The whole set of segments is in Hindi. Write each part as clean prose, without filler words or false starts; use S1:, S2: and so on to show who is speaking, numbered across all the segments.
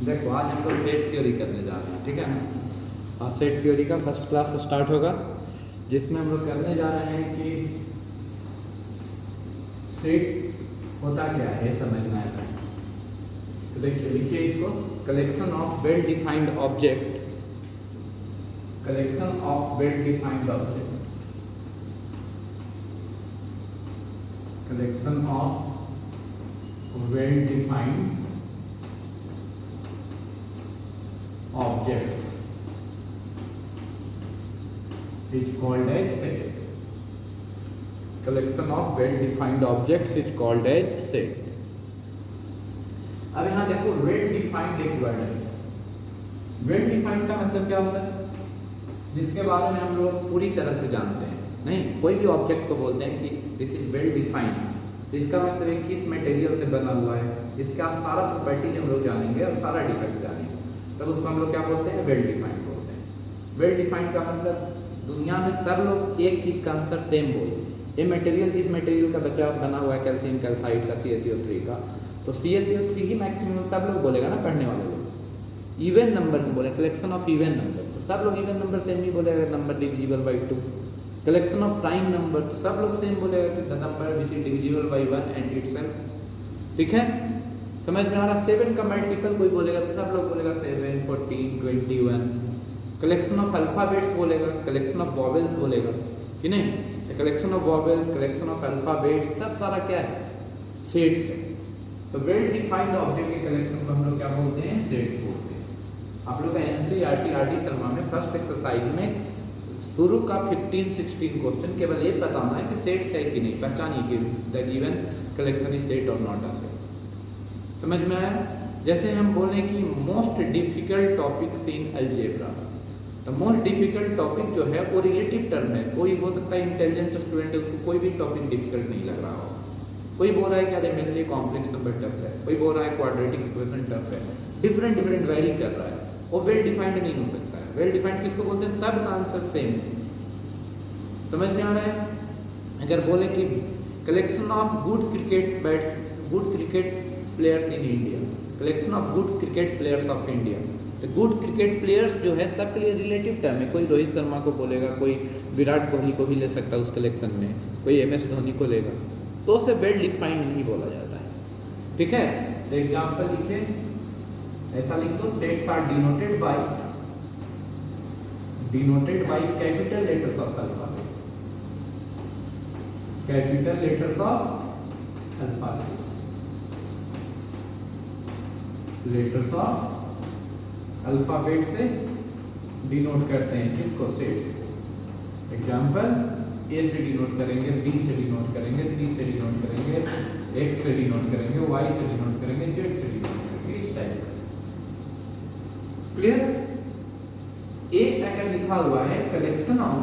S1: देखो आज हम लोग सेट थ्योरी करने जा रहे हैं, ठीक है ना। और सेट थ्योरी का फर्स्ट क्लास स्टार्ट होगा, जिसमें हम लोग करने जा रहे हैं कि सेट होता क्या है समझना है। तो देखिए लिखिए इसको, collection of well defined object, collection of well defined object, collection of well defined objects is called as set. Collection of well defined objects is called as set. अब यहां देखो well defined एक वर्ड है। well defined का मतलब क्या होता है? जिसके बारे में हम लोग पूरी तरह से जानते हैं। नहीं, कोई भी ऑब्जेक्ट को बोलते हैं कि दिस इज वेल डिफाइंड, इसका मतलब है किस मटेरियल से बना हुआ है, इसका सारा प्रॉपर्टीज हम लोग जानेंगे और सारा डिफेक्ट जानेंगे, तब उसको हम लोग क्या बोलते हैं? वेल डिफाइंड बोलते हैं। वेल डिफाइंड का मतलब दुनिया में सब लोग एक चीज़ का आंसर सेम बोले। ये मटेरियल जिस मटेरियल का बना हुआ है कैल्शियम कैल्साइड का CaCO3 का, तो CaCO3 ही मैक्सिमम सब लोग बोलेगा ना, पढ़ने वाले लोग। इवन नंबर हम बोले, कलेक्शन ऑफ इवन नंबर, तो सब लोग इवन नंबर सेम ही बोलेगा, number divisible by 2। Collection of prime number, तो सब लोग सेम बोलेगा कि the number which is divisible by 1 and itself. ठीक है, समझ में आ रहा? 7 का मल्टीपल कोई बोलेगा तो सब लोग बोलेगा 7, 14, 21। कलेक्शन ऑफ अल्फाबेट्स बोलेगा, कलेक्शन ऑफ वॉवेल्स बोलेगा कि नहीं? तो collection of vowels, collection of alphabets, सब सारा क्या है? सेट्स है। तो वेल डिफाइंड ऑब्जेक्ट के कलेक्शन को हम लोग क्या बोलते हैं? सेट्स बोलते हैं। आप लोग का NCERT RD शर्मा में फर्स्ट एक्सरसाइज में शुरू का 15-16 क्वेश्चन केवल ये बताना है कि सेट है कि नहीं, पहचानिए कि the given collection is set और नॉट अ सेट। समझ में आया? जैसे हम बोलें कि most difficult topics in algebra, तो मोस्ट डिफिकल्ट टॉपिक जो है वो रिलेटिव टर्म है। कोई हो सकता है इंटेलिजेंट स्टूडेंट है, उसको कोई भी टॉपिक डिफिकल्ट नहीं लग रहा हो। कोई बोल रहा है कि अरे मेरे लिए कॉम्प्लेक्स नंबर टफ है, कोई बोल रहा है क्वाड्रेटिक इक्वेशन टफ है, डिफरेंट वेरी कर रहा है, वो वेल डिफाइंड नहीं हो सकता है। वेल डिफाइंड किसको बोलते हैं? सब का आंसर सेम है। समझ में आ रहा है? अगर बोले कि collection of good cricket players in India, collection of good cricket players of India, तो गुड क्रिकेट प्लेयर्स जो है सबके लिए रिलेटिव टर्म है। कोई रोहित शर्मा को बोलेगा, कोई विराट कोहली को भी ले सकता है उस कलेक्शन में, कोई MS धोनी को लेगा, तो उसे वेल डिफाइंड नहीं बोला जाता है। ठीक है, तो एग्जाम्पल लिखे, ऐसा लिख दो, sets are denoted by capital letters of alphabet, capital letters of alphabets, letters of alphabet से डिनोट करते हैं किसको? सेट्स को। एग्जाम्पल, A से डिनोट करेंगे, B से डिनोट करेंगे, C से डिनोट करेंगे, X से डिनोट करेंगे, Y से डिनोट करेंगे, Z से डिनोट करेंगे, इस टाइप का। क्लियर? A अगर लिखा हुआ है collection of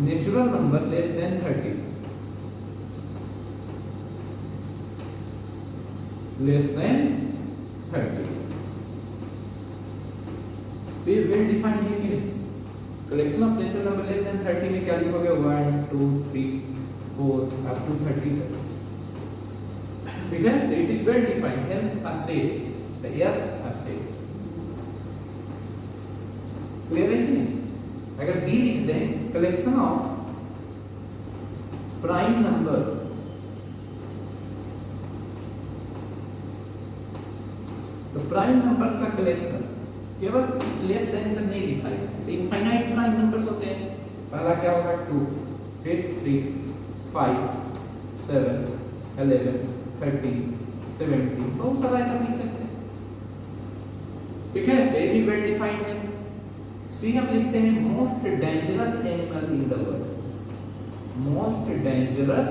S1: natural number less then 30, less than 30, तो ये वेल डिफाइंड है कि नहीं? Collection of natural number less then 30 में क्या लिखोगे? 1, 2, 3, 4 अप टू 30 तक। ठीक है, it is well defined, hence a set, yes a set. Clear है कि नहीं? अगर B लिख दें, कलेक्शन ऑफ प्राइम नंबर, तो प्राइम नंबर्स का कलेक्शन केवल लेस देन से नहीं लिखा इसमें, तो इनफाइनाइट प्राइम नंबर्स होते हैं। पहला क्या होगा? 2, फिर 3, 5, 7, 11, 13, 17, बहुत सारा ऐसा लिख सकते हैं। ठीक है, ये भी वेल डिफाइंड है। C हम लिखते हैं most dangerous animal in the world, most dangerous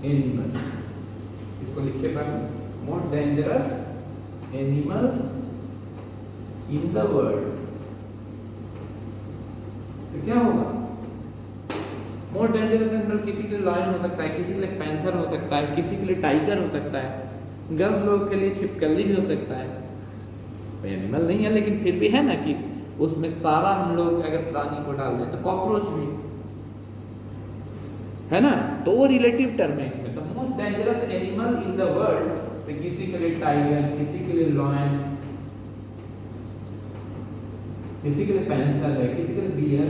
S1: animal, इसको लिखे पहले, most dangerous animal in the world, तो क्या होगा? मोस्ट डेंजरस एनिमल किसी के लिए लायन हो सकता है, किसी के लिए पैंथर हो सकता है, किसी के लिए टाइगर हो सकता है, 10 लोगों के लिए छिपकली भी हो सकता है। एनिमल नहीं है लेकिन फिर भी है ना कि उसमें सारा हम लोग अगर प्राणी को डाल दें तो कॉकरोच भी है ना, तो वो रिलेटिव टर्म है इसमें। तो most dangerous animal in the world, तो किसी के लिए टाइगर, किसी के लिए लॉयन, किसी के लिए पैंथर है, किसी के लिए बियर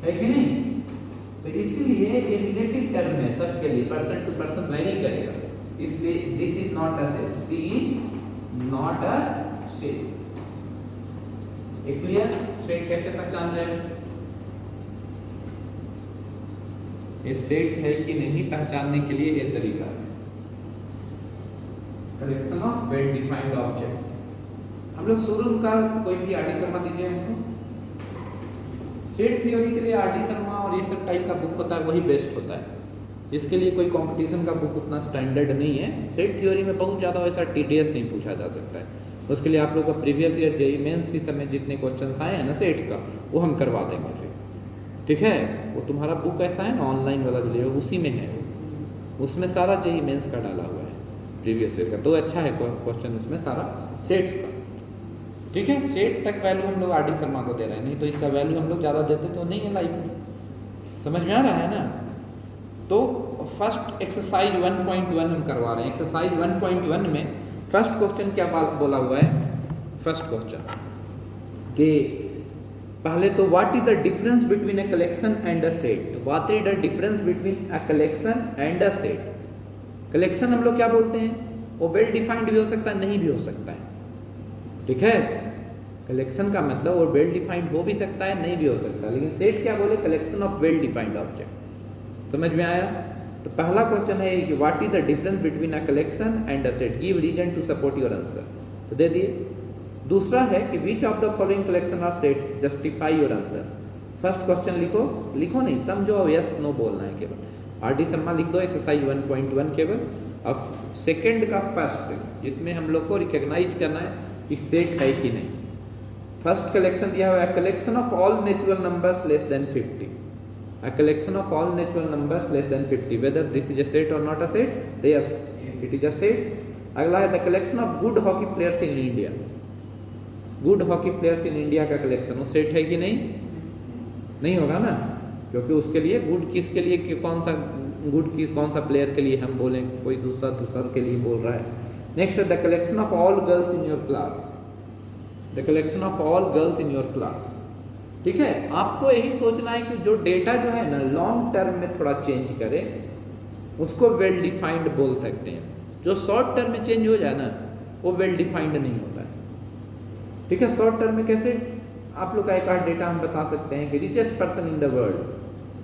S1: है कि नहीं? तो इसलिए ये रिलेटिव टर्म है सबके लिए, पर्सन टू पर्सन वेरी करेगा, इसलिए this is not a set, C is not a set. ये क्लियर? सेट कैसे पहचान रहे हैं? ये सेट है कि नहीं पहचानने के लिए ये तरीका है, collection of well defined object. हम लोग शुरू का कोई भी आर डी शर्मा दीजिए हमको, सेट थ्योरी के लिए आर डी शर्मा और ये सब टाइप का बुक होता है, वही बेस्ट होता है। इसके लिए कोई कंपटीशन का बुक उतना स्टैंडर्ड नहीं है। सेट थ्योरी में बहुत ज़्यादा वैसा टीडीएस नहीं पूछा जा सकता है, उसके लिए आप लोग का प्रीवियस ईयर जेईई मेंस इस समय जितने क्वेश्चंस आए हैं ना सेट्स का, वो हम करवा देंगे फिर, ठीक है? वो तुम्हारा बुक ऐसा है ना ऑनलाइन वाला जो लिया उसी में है, उसमें सारा जेईई मेंस का डाला हुआ है प्रीवियस ईयर का, तो अच्छा है क्वेश्चन उसमें सारा सेट्स का, ठीक है? सेट तक वैल्यू हम लोग आर डी शर्मा को दे रहे हैं, नहीं तो इसका वैल्यू हम लोग ज़्यादा देते तो नहीं है लाइफ में। समझ में आ रहा है ना? तो फर्स्ट एक्सरसाइज 1.1 हम करवा रहे हैं। एक्सरसाइज 1.1 में फर्स्ट क्वेश्चन क्या बोला हुआ है? फर्स्ट क्वेश्चन कि पहले तो what is the difference between a collection and a set. What is the difference between a collection and a set. Collection हम लोग क्या बोलते हैं? वो वेल डिफाइंड भी हो सकता है, नहीं भी हो सकता है, ठीक है? कलेक्शन का मतलब वो वेल डिफाइंड हो भी सकता है, नहीं भी हो सकता, लेकिन सेट क्या बोले? Collection of well defined object. समझ में आया? तो पहला क्वेश्चन है कि what is the difference between a collection and a set, give reason to support your answer, तो दे दिए। दूसरा है कि which of the following collection are sets, justify your answer. First question लिखो, लिखो नहीं समझो, यस नो बोलना है केवल। आर डी शर्मा लिख दो एक्सरसाइज 1.1 केवल। अब सेकेंड का फर्स्ट, जिसमें हम लोग को रिकॉग्नाइज करना है कि सेट है कि नहीं। फर्स्ट कलेक्शन दिया हुआ है collection of all natural numbers less than 50। A collection of all natural numbers less than 50, whether this is a set or not a set, yes it is a set. अगला है the collection of good hockey players in India। good hockey players in India का कलेक्शन, वो सेट है कि नहीं? नहीं होगा ना, क्योंकि उसके लिए गुड किसके लिए कि कौन सा गुड की कौन सा प्लेयर के लिए हम बोलें, कोई दूसरा के लिए बोल रहा है। नेक्स्ट है the collection of all girls in your class. The collection of all girls in your class, ठीक है? आपको यही सोचना है कि जो डेटा जो है ना लॉन्ग टर्म में थोड़ा चेंज करे उसको वेल डिफाइंड बोल सकते हैं, जो शॉर्ट टर्म में चेंज हो जाए ना वो वेल डिफाइंड नहीं होता है, ठीक है? शॉर्ट टर्म में कैसे आप लोग का एक आध डेटा हम बता सकते हैं कि richest person in the world,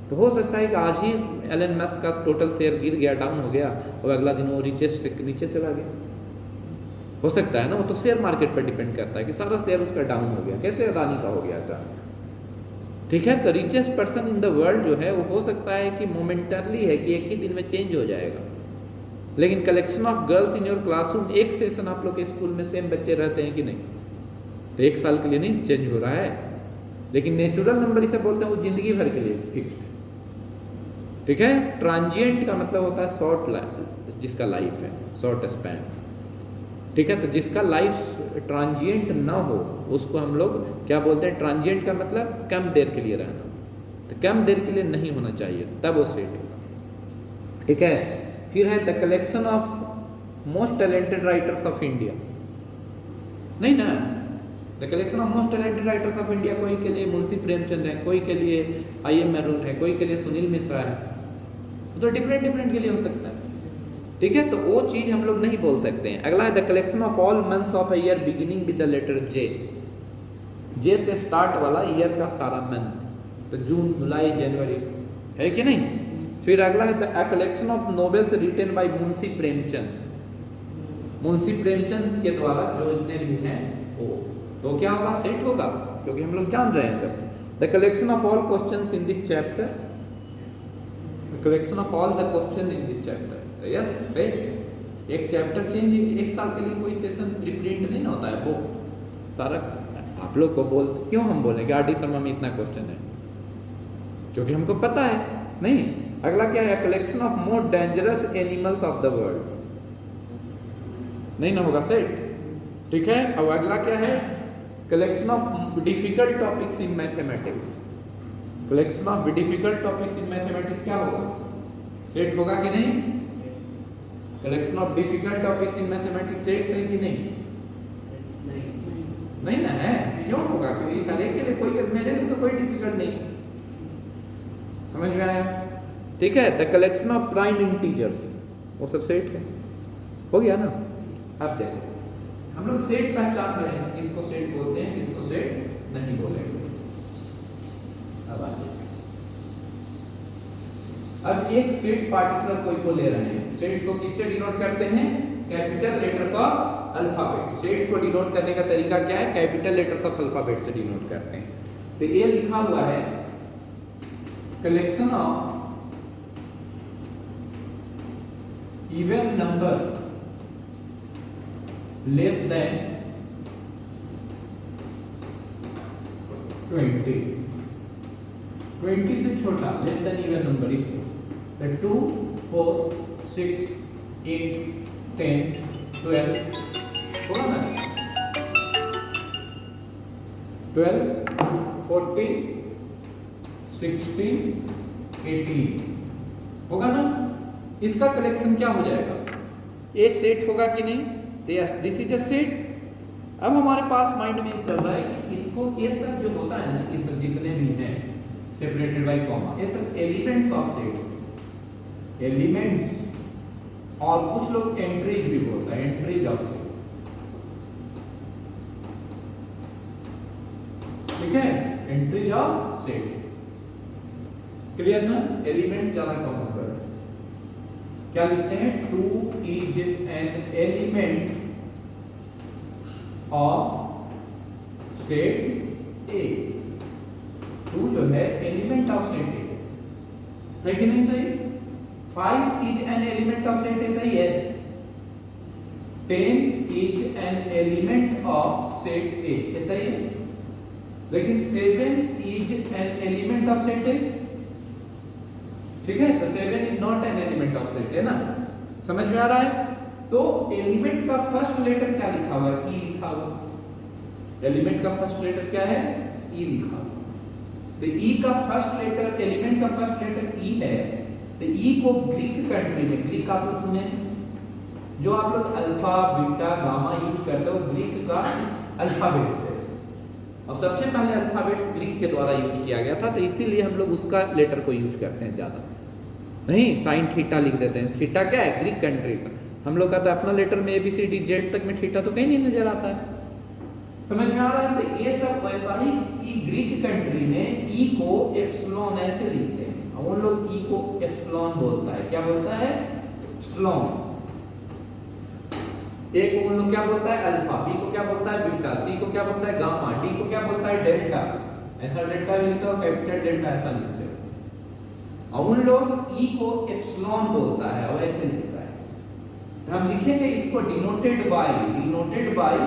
S1: तो हो सकता है कि आज ही एलन मस्क का टोटल शेयर गिर गया, डाउन हो गया, और अगला दिन वो रिचेस्ट से नीचे चला गया, हो सकता है ना? वो तो शेयर मार्केट पर डिपेंड करता है कि सारा शेयर उसका डाउन हो गया, कैसे अदानी का हो गया अचानक, ठीक है? तो richest person in the world जो है वो हो सकता है कि मोमेंटरली है कि एक ही दिन में चेंज हो जाएगा, लेकिन collection of girls in your classroom, एक सेशन आप लोग के स्कूल में सेम बच्चे रहते हैं कि नहीं, तो एक साल के लिए नहीं चेंज हो रहा है, लेकिन नेचुरल नंबर इसे बोलते हैं वो जिंदगी भर के लिए फिक्स्ड है, ठीक है? ट्रांजिएंट का मतलब होता है शॉर्ट लाइफ, जिसका लाइफ है शॉर्ट स्पैन, ठीक है? तो जिसका लाइफ ट्रांजिएंट ना हो उसको हम लोग क्या बोलते हैं? ट्रांजिएंट का मतलब कम देर के लिए रहना, तो कम देर के लिए नहीं होना चाहिए, तब वो सेट होगा, ठीक है? फिर है the collection of most talented writers of India, नहीं ना? The collection of most talented writers of India, कोई के लिए मुंशी प्रेमचंद है, कोई के लिए आई.एम. मैरून है, कोई के लिए सुनील मिश्रा है, तो डिफरेंट के लिए हो सकता है, ठीक है? तो वो चीज हम लोग नहीं बोल सकते हैं। अगला है the collection of all months of a year beginning with the letter J. J से स्टार्ट वाला ईयर का सारा मंथ, तो जून जुलाई जनवरी, है कि नहीं? फिर अगला है the collection of novels written by Munshi Premchand. Munshi Premchand के द्वारा जो जितने भी हैं वो, तो क्या होगा? सेट होगा, क्योंकि हम लोग जान रहे हैं सब। The collection of all questions in this chapter, collection of all the question in this chapter, yes set. एक चैप्टर चेंज एक साल के लिए कोई सेशन रिप्रिंट नहीं होता है, वो सारा आप लोग को बोलते, क्यों हम बोले कि आर डी शर्मा में इतना क्वेश्चन है? क्योंकि हमको पता है नहीं। अगला क्या है? Collection of most dangerous animals of the world, नहीं ना होगा सेट, ठीक है? अब अगला क्या है? Collection of difficult topics in mathematics. Collection of difficult topics in mathematics क्या होगा? सेट होगा कि नहीं? Collection of difficult topics in mathematics sets है कि नहीं? नहीं ना है। क्यों होगा? क्योंकि हर एक के लिए कोई, मेरे लिए तो कोई डिफिकल्ट नहीं। समझ में आया? ठीक है। The collection of prime integers, वो सब सेट है। हो गया ना? अब देखो हम लोग सेट पहचान रहे हैं, किसको सेट बोलते हैं, किसको सेट नहीं बोलेंगे। अब आइए, अब एक सेट पार्टिकुलर कोई को ले रहे हैं। सेट्स को किससे डिनोट करते हैं? Capital letters of alphabet. Sets को डिनोट करने का तरीका क्या है? कैपिटल लेटर्स ऑफ अल्फाबेट से डिनोट करते हैं। तो ये लिखा हुआ है collection of even number less then 20, 20 से छोटा, लेस देन इवन नंबर इस 2, 4, 6, 8, 10, 12 होगा ना? 12, 14, 16, 18 होगा ना? इसका कलेक्शन क्या हो जाएगा? ये सेट होगा कि नहीं? Yes, this is a set. अब हमारे पास माइंड में चल रहा है कि इसको, ये सब जो होता है ना, ये सब जितने भी हैं सेपरेटेड बाय कॉमा, ये सब एलिमेंट्स ऑफ सेट्स, एलिमेंट्स, और कुछ लोग एंट्रीज भी बोलता है, एंट्रीज ऑफ सेट। ठीक है, एंट्रीज ऑफ सेट। क्लियर ना? एलिमेंट ज्यादा कॉमन कर, क्या लिखते हैं? 2 is an element of set A. 2 जो है एलिमेंट ऑफ सेट ए है कि नहीं? सही। 5 is an element of set ए, सही है। 10 is an element of set ए, ये सही है। लेकिन 7 is an element of set ए, ठीक है? तो 7 is not an element of set, है ना? समझ में आ रहा है? तो एलिमेंट का फर्स्ट लेटर क्या लिखा हुआ है? ई लिखा हुआ। एलिमेंट का फर्स्ट लेटर क्या है? ई लिखा हुआ। तो ई का फर्स्ट लेटर, एलिमेंट का फर्स्ट लेटर ई है। तो ई को ग्रीक कंट्री में, ग्रीक आप लोग सुने, जो आप लोग अल्फा, बीटा, गामा यूज करते हो, ग्रीक का अल्फाबेट से, और सबसे पहले अल्फाबेट्स ग्रीक के द्वारा यूज किया गया था। तो इसीलिए हम लोग उसका लेटर को यूज करते हैं ज्यादा। नहीं, साइन थीटा लिख देते हैं। थीटा क्या है? ग्रीक कंट्री का। हम लोग का तो अपना लेटर में ABCD Z तक में थीटा तो कहीं नहीं नजर आता है। समझ में आ रहा है? तो ये सब वैसा ही, ई ग्रीक कंट्री में ई को एप्सिलॉन ऐसे लिखते हैं, और उन लोग ई को एप्सिलॉन बोलता है। क्या बोलता है? एप्सिलॉन। ए को उन लोग क्या बोलता है? अल्फा। बी को क्या बोलता है? बीटा। सी को क्या बोलता है? गामा। डी को क्या बोलता है? डेल्टा। ऐसा डेल्टा भी लिखते हो, कैपिटल डेल्टा ऐसा लिखते हो। और उन लोग ई को एप्सिलॉन बोलता है, और ऐसे लिखता है। तो हम लिखेंगे इसको denoted by, denoted by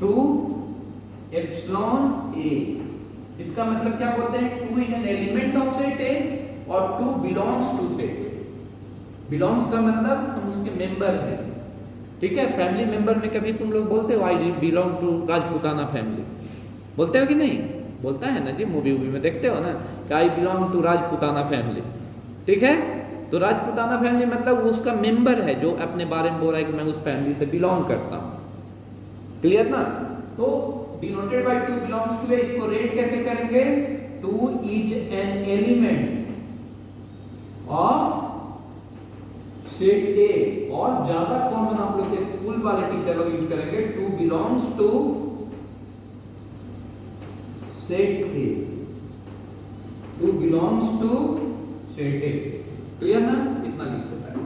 S1: 2 epsilon A. इसका मतलब क्या बोलते हैं? 2 is an element of set A, और 2 belongs to set A. Belongs का मतलब हम उसके मेंबर हैं। ठीक है? फैमिली मेंबर में कभी तुम लोग बोलते हो I belong to Rajputana family, बोलते हो कि नहीं? बोलता है ना जी, मूवी में देखते हो ना कि I belong to Rajputana family. ठीक है? तो राजपूताना फैमिली मतलब उसका मेंबर है, जो अपने बारे में बोल रहा है कि मैं उस फैमिली से बिलोंग करता हूं। क्लियर ना? तो डिनोटेड बाय 2 बिलोंग्स टू, इसको रेट कैसे करेंगे? 2 is an element of set A, और ज्यादा कॉमन आप लोग के स्कूल वाले टीचर लोग यूज करेंगे 2 belongs to set A, 2 belongs to set A. Clear ना? इतना लिख सकता है,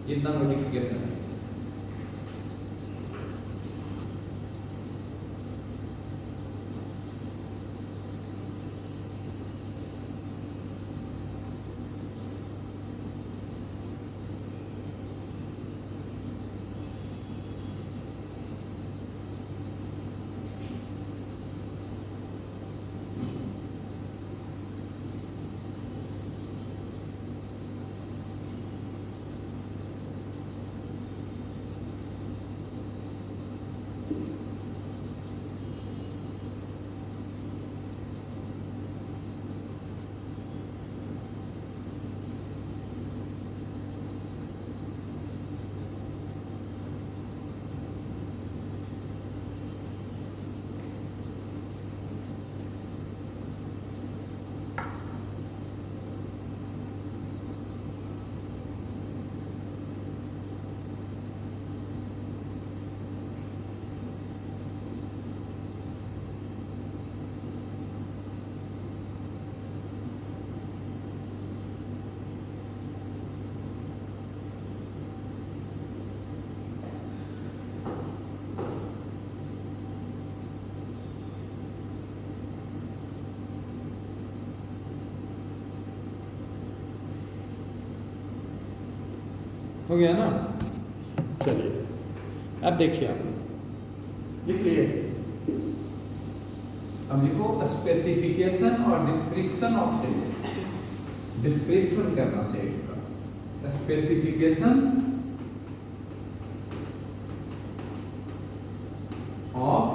S1: इतना नोटिफिकेशन है। हो गया ना। चलिए अब देखिए आप लिख लिए। अब लिखो स्पेसिफिकेशन और डिस्क्रिप्शन ऑफ सेट। डिस्क्रिप्शन करना सेट्स का, स्पेसिफिकेशन ऑफ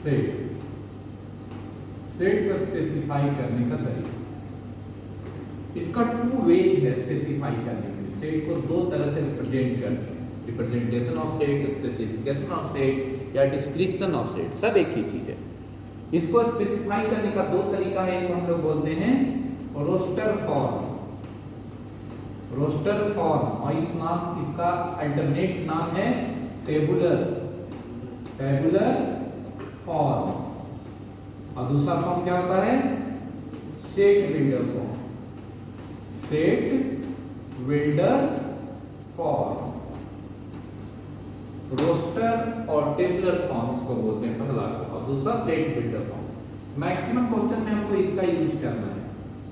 S1: सेट, सेट को स्पेसिफाई करने का तरीका। इसका टू वेज है स्पेसिफाई करने के लिए। सेट को दो तरह से रिप्रेजेंट करते हैं, representation of set, specification of set या डिस्क्रिप्शन ऑफ सेट, सब एक ही चीज है। इसको स्पेसिफाई करने का दो तरीका है। एक हम लोग बोलते हैं रोस्टर फॉर्म, रोस्टर फॉर्म, और इसका अल्टरनेट नाम है टेबुलर, टेबुलर फॉर्म। और दूसरा फॉर्म क्या होता है? Set builder form, set builder form. Roster और टेबुलर फॉर्म इसको बोलते हैं पहला, और दूसरा set builder form. Maximum question में हमको इसका यूज करना है,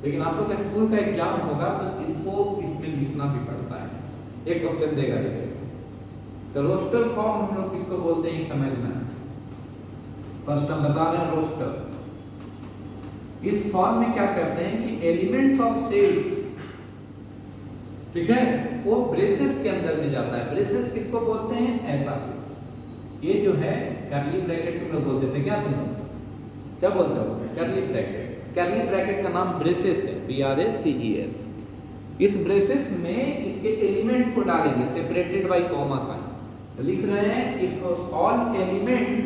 S1: लेकिन आप लोग का स्कूल का एग्जाम होगा तो इसको इसमें लिखना भी पड़ता है, एक क्वेश्चन देगा ही देगा। तो रोस्टर फॉर्म हम लोग किसको बोलते हैं समझना है। फर्स्ट हम बता रहे हैं रोस्टर। इस फॉर्म में क्या करते हैं कि एलिमेंट्स ऑफ सेट्स, ठीक है, वो ब्रेसेस के अंदर में जाता है। ब्रेसेस किसको बोलते हैं? ऐसा ये जो है कर्ली ब्रैकेट तुम लोग बोलते थे, क्या तुम लोग क्या बोलते हो? Curly bracket. कर्ली ब्रैकेट का नाम ब्रेसेस है, BRACES। इस ब्रेसेस में इसके एलिमेंट्स को डालेंगे सेपरेटेड बाय कॉमा साइन। लिख रहे हैं if all elements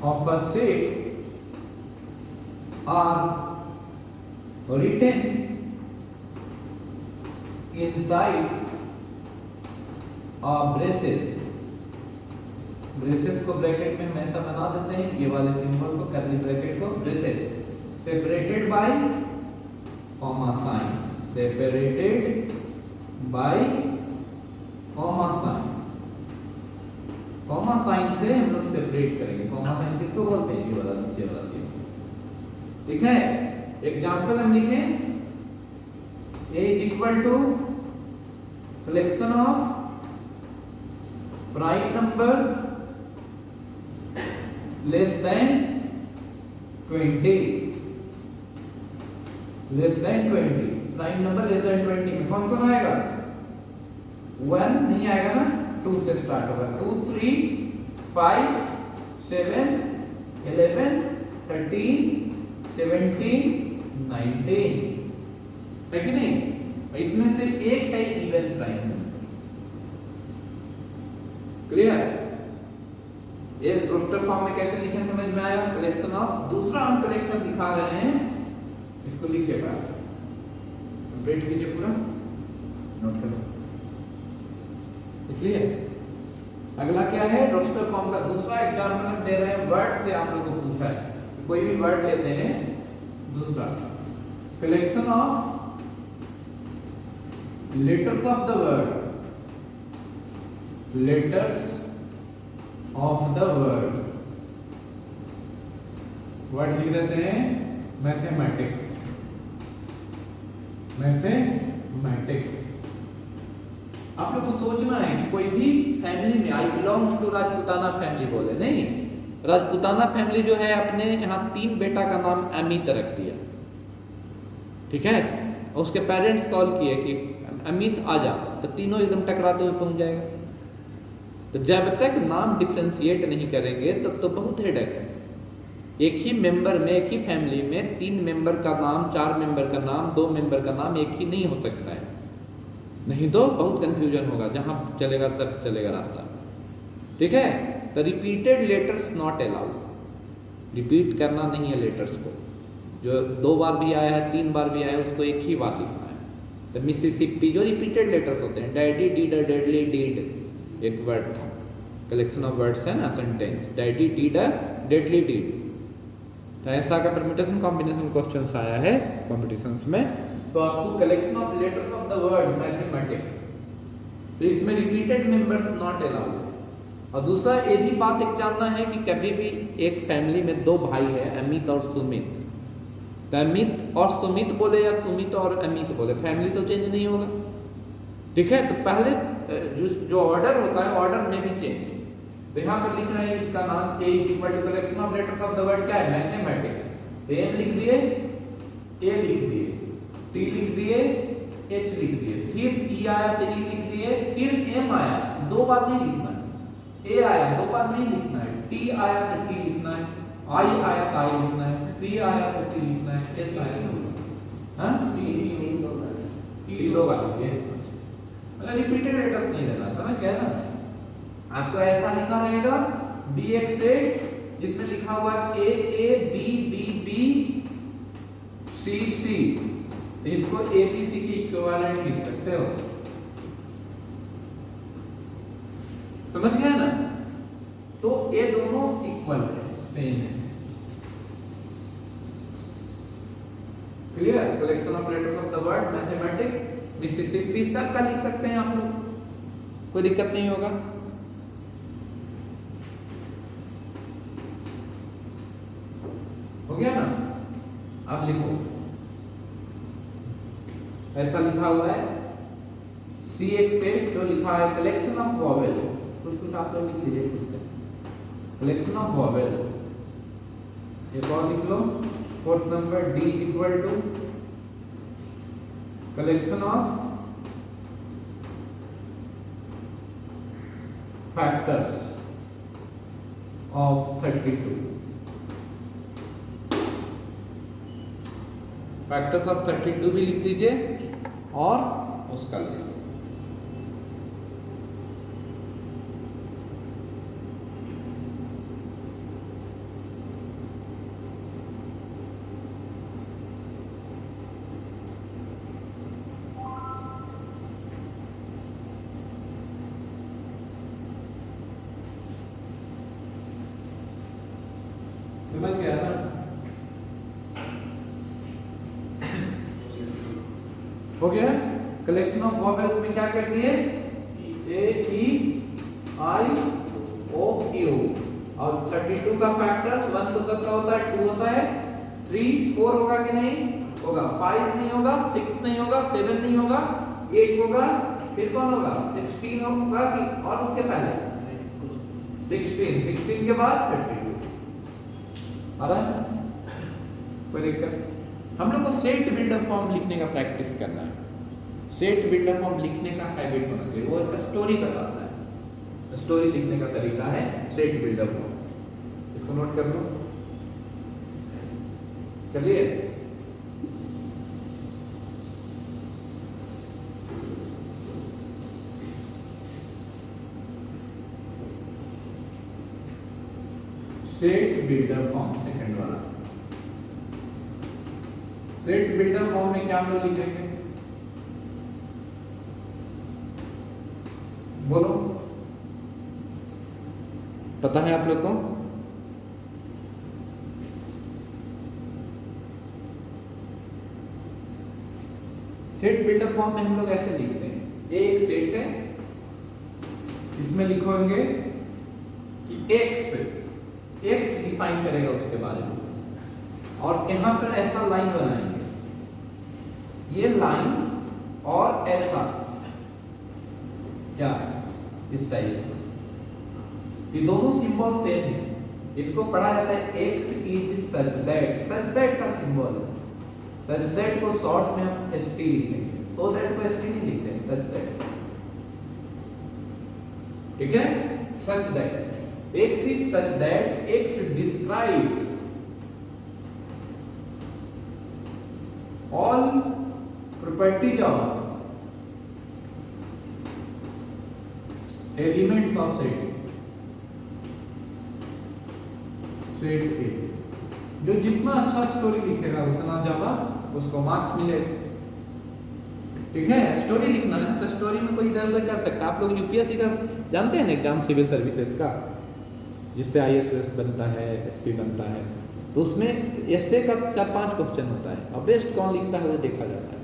S1: of a set are written inside braces। Braces को ब्रैकेट में हम ऐसा बना देते हैं, ये वाले सिंबल को, कर्ली ब्रैकेट को, braces separated by comma sign, separated by comma sign. Comma sign से हम लोग सेपरेट करेंगे। कॉमा साइन किसको बोलते हैं? ये वाला नीचे वाला सिंबल, ठीक है। एग्जाम्पल हम लिखें, A is equal to collection of prime number less than 20, less than 20। Prime number less then 20 में कौन कौन आएगा? 1 नहीं आएगा ना, 2 से स्टार्ट होगा। 2, 3, 5, 7, 11, 13, 17, 19 है कि नहीं? इसमें से एक है इवन प्राइम नंबर। क्लियर? ये रोस्टर फॉर्म में कैसे लिखें समझ में आया? Collection of. दूसरा हम कलेक्शन दिखा रहे हैं, इसको लिखिए बात, कंप्लीट कीजिए, पूरा नोट करो, इसलिए अगला क्या है? रोस्टर फॉर्म का दूसरा एग्जांपल दे रहे हैं, वर्ड से आप लोगों को पूछा है, कोई भी वर्ड लेते हैं। दूसरा collection of letters of the word, letters of the word. Word लिख देते हैं मैथमेटिक्स, मैथमेटिक्स। आप लोग को सोचना है कि कोई भी फैमिली में, आई बिलोंग्स टू राजपूताना फैमिली बोले नहीं, राजपूताना फैमिली जो है अपने यहाँ 3 बेटा का नाम अमित रख दिया, ठीक है। और उसके पेरेंट्स कॉल किए कि अमित आ जा, तो तीनों एकदम टकराते हुए पहुंच जाएगा। तो जब तक नाम डिफ्रेंशिएट नहीं करेंगे तब तो बहुत हेडेक है। एक ही मेंबर में, एक ही फैमिली में 3 मेंबर का नाम, 4 मेंबर का नाम, 2 मेंबर का नाम एक ही नहीं हो सकता है, नहीं तो बहुत कंफ्यूजन होगा, जहां चलेगा तब चलेगा रास्ता, ठीक है। तो repeated letters not allowed. Repeat करना नहीं है लेटर्स को, जो 2 बार भी आया है, 3 बार भी आया है, उसको एक ही बार लिखना है। तो मिसिसिपी जो रिपीटेड लेटर्स होते हैं, डैडी डिड, डेडली डिड एक वर्ड था, कलेक्शन ऑफ वर्ड्स है ना, sentence, daddy did, deadly did. तो ऐसा का परम्यूटेशन कॉम्बिनेशन क्वेश्चंस आया है कॉम्पिटिशन्स में, तो आपको collection of letters of the word mathematics, तो इसमें रिपीटेड मेंबर्स नॉट अलाउड। और दूसरा ये भी बात एक जानना है कि कभी भी एक फैमिली में 2 भाई है, अमित और सुमित, तो अमित और सुमित बोले या सुमित और अमित बोले, फैमिली तो चेंज नहीं होगा। ठीक है, तो पहले जो ऑर्डर होता है ऑर्डर में भी चेंज। तो यहाँ पे लिख रहे हैं इसका नाम A equal to collection of letters of the word क्या है, मैथमेटिक्स। एम लिख दिए, ए लिख दिए, टी लिख दिए, एच लिख दिए, फिर ई आया तो ई लिख दिए, फिर एम आया, दो बार नहीं लिखना है, ए आया दो बार नहीं लिखना है, टी आया तो टी लिखना है, आई आया तो आई लिखना है, सी आया तो सी लिखना है, एस आया तो हाँ टी दो बार लिखिए, मतलब रिपीटेड लेटर्स नहीं लेना, समझ गए ना। आपको ऐसा लिखा रहेगा बी एक सेट जिसमें लिखा हुआ है A B B B C C, इसको एबीसी के इक्विवेलेंट लिख सकते हो, समझ गए ना। तो ये दोनों इक्वल है, सेम है, clear. Collection of letters of the word mathematics, Mississippi, सब का लिख सकते हैं आप लोग, कोई दिक्कत नहीं होगा। हो गया ना। अब लिखो, ऐसा लिखा हुआ है सी एक सेट, जो लिखा है कलेक्शन ऑफ वॉवेल, कुछ कुछ आप लोग लिख लीजिए खुद से, कलेक्शन ऑफ वॉवेल। एक और लिख लो, fourth number D equal to collection of factors of 32, factors of 32 भी लिख दीजिए और उसका लिख दीजिए। समझ गया ना। हो गया। कलेक्शन ऑफ वॉवेल्स में क्या कर दिए, ए ई आई ओ यू, और 32 का फैक्टर्स 1 तो 17 होता है, 2 होता है, 3 4 होगा कि नहीं होगा, 5 नहीं होगा, 6 नहीं होगा, 7 नहीं होगा, 8 होगा, फिर कौन होगा 16 होगा कि, और उसके पहले 16 के बाद 32 आ रहा है। कोई दिक्कत। हम लोग को सेट बिल्डर फॉर्म लिखने का प्रैक्टिस करना है, सेट बिल्डर फॉर्म लिखने का हैबिट होना चाहिए, वो एक स्टोरी बताता है, स्टोरी लिखने का तरीका है सेट बिल्डर फॉर्म, इसको नोट कर लो। चलिए, सेट बिल्डर फॉर्म सेकंड वाला। सेट बिल्डर फॉर्म में क्या हम लोग लिखेंगे, बोलो, पता है आप लोग को? सेट बिल्डर फॉर्म में हम लोग ऐसे लिखते हैं, ये एक सेट है, इसमें लिखोगे कि एक्स डिफाइन करेगा उसके बारे में, और यहां पर ऐसा लाइन बनाएंगे, ये लाइन और ऐसा क्या इस टाइप, ये दोनों सिंबल सेम है, इसको पढ़ा जाता है एक्स इज सच दैट का सिंबल है, सच दैट को शॉर्ट में हम एसटी लिखेंगे, सो दैट को एसटी नहीं लिखते हैं, सच दैट, ठीक है, such that, x is such that, x describes all properties of elements of set A। जो जितना अच्छा स्टोरी लिखेगा उतना ज्यादा उसको मार्क्स मिलेगा, ठीक है। स्टोरी लिखना है ना, तो स्टोरी में कोई इधर उधर कर सकता है। आप लोग यूपीएससी का जानते हैं ना एग्जाम, सिविल सर्विसेज का, जिससे आईएएस बनता है, एसपी बनता है, तो उसमें ऐसे का 4-5 क्वेश्चन होता है, और बेस्ट कौन लिखता है वो देखा जाता है,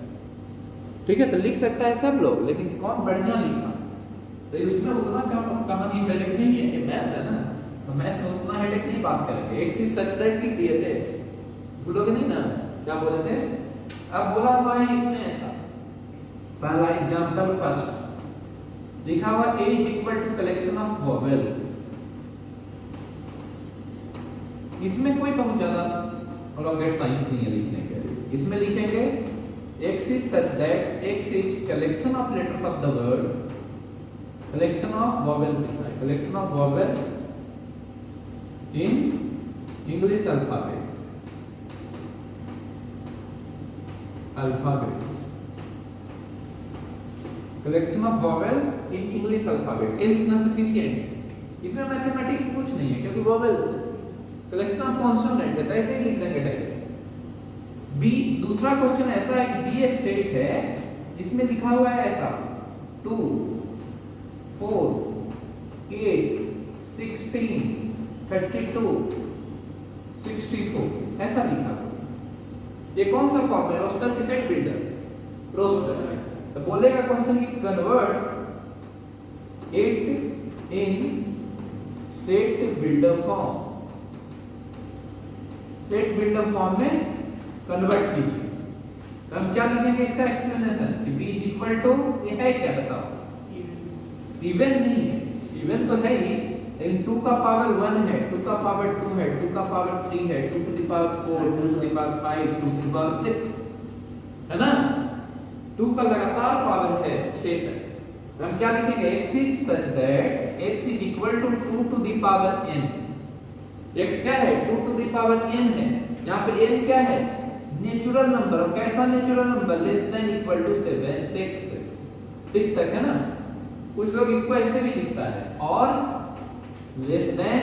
S1: ठीक है। तो लिख सकता है सब लोग, लेकिन कौन बढ़िया लिखा, तो उसमें उतना कहानी हेडेक नहीं है, ये मैथ्स है ना, तो मैथ्स में उतना हेडेक नहीं बात करेंगे। एक चीज सच दैट लिख दिए थे, भूलोगे नहीं ना, क्या बोले थे? अब बोला हुआ है इसमें ऐसा, पहला एग्जांपल फर्स्ट लिखा हुआ A is equal to collection of vowel. इसमें कोई बहुत ज्यादा रॉकेट साइंस नहीं है लिखने के लिए। इसमें लिखेंगे X is such that X is collection of letters of the word, collection of vowels लिखा है, collection of vowels in English alphabets, collection of vowels in English alphabet। ये लिखना सफिशिएंट है, इसमें मैथमेटिक्स कुछ नहीं है क्योंकि वॉवेल कलेक्शन ऑफ कॉन्सोनेंट है, तो ऐसे ही लिख देंगे डायरेक्ट। बी दूसरा क्वेश्चन ऐसा है कि बी एक सेट है जिसमें लिखा हुआ है ऐसा 2 4 8 16 32 64 ऐसा लिखा हुआ। ये कौन सा फॉर्म है? रोस्टर की सेट बिल्डर रोस्टर। तो बोलेगा क्वेश्चन की कन्वर्ट 8 इन set builder form. Set builder form में कन्वर्ट कीजिए। तो हम क्या लिखेंगे इसका एक्सप्लेनेशन कि b इज इक्वल टू, ये है क्या बताओ? इवन नहीं है, इवन तो है ही, लेकिन 2 का पावर 1 है, 2 का पावर 2 है, 2 का पावर 3 है, 2 to the power 4, 2 to the power 5, 2 to the power 6 है ना। 2 का लगातार पावर है 6 तक। तो हम क्या लिखेंगे? x is such that x is equal to 2 to the power n। x क्या है? 2 टू द पावर n है। यहां पे n क्या है? Natural number. और कैसा natural number? Less than equal to 7 6 तक है ना। कुछ लोग इसको ऐसे भी लिखता है, और less than